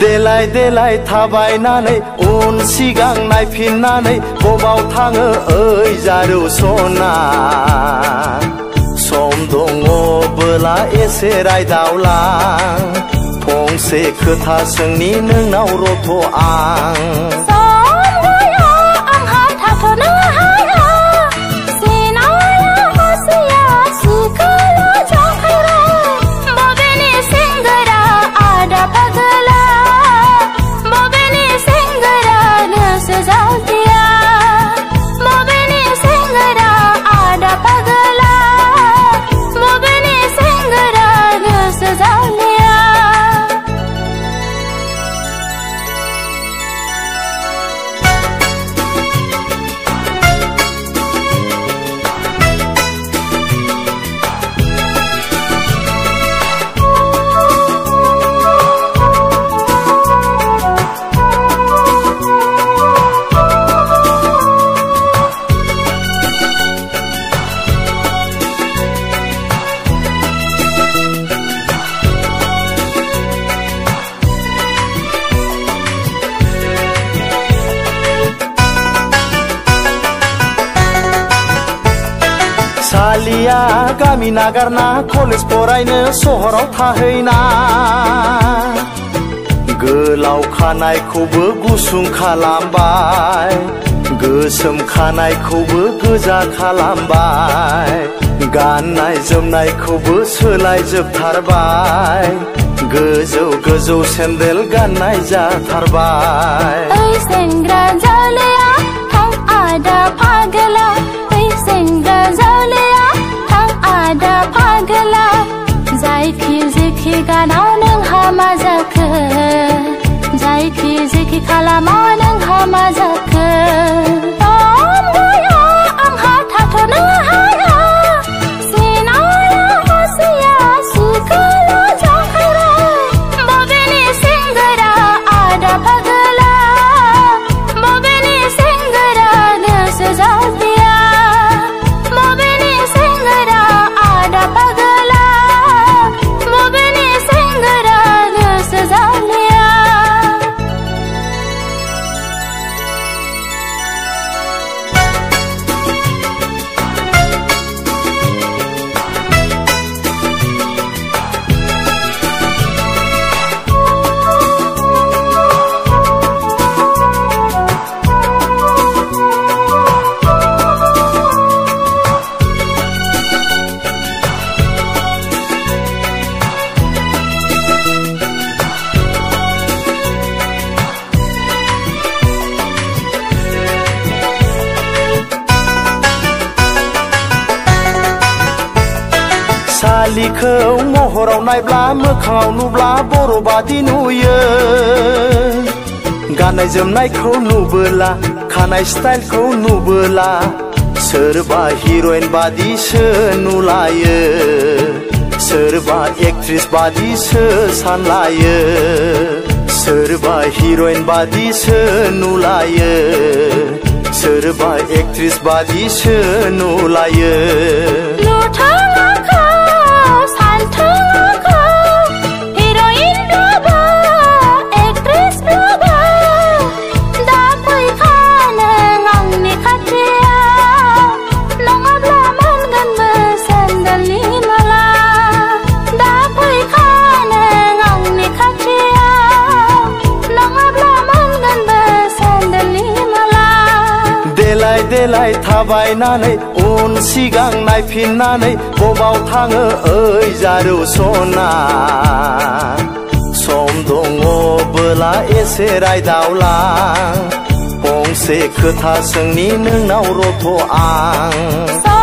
देलाय देलाय थाबायनानै उन सिगां नायफिननानै बबाव थाङो ओइ जारौ सना सम दङबोला एसे रायदावलां फंसे खोथा सोंनि नोंनाव रथ' आं सालिया गामि नागारना कलेज फरायनो सहराव थाहैना गोलाव खानायखौबो गुसुं खालामबाय गोसोम खानायखौबो गोजा खालामबाय गाननाय जोमनायखौबो सोलायजोबथारबाय गोजौ गोजौ सेन्देल गाननाय जाथारबाय ओइ सेंग्रा जावलिया थां आदा फागला ओइ सेंग्रा जावलिया थां आदा फागला जायखि जेखि गानाव नोंहा मा जाखो जायखि जेखि खालामाव नोंहा मा जाखो आंहा थाथ'नो हाया सिनाया हसिया सुखला जाखरा बबेनि सेंग्रा आदा फागला बबेनि सेंग्रा गोसो जावलिया बबेनि सेंग्रा आदा फागला बबेनि सेंग्रा गोसो जावलिया सालिखौ महराव नायब्ला मोखाङाव नुब्ला बर' बादि नुयो गाननाय जोमनायखौ नुबोला खानाय स्टाइलखौ नुबोला सोरबा हिर'इन बादिसो नुलायो सोरबा एक्ट्रेस बादिसो सानलायो सोरबा हिर'इन बादिसो नुलायो सोरबा एक्ट्रेस बादिसो नुलायो देलाय थाबायनानै उन सिगां नायफिननानै बबाव थाङो ओइ जारौ सना सम दङबोला एसे रायदावलां फंसे खोथा सोंनि नोंनाव रथ' आं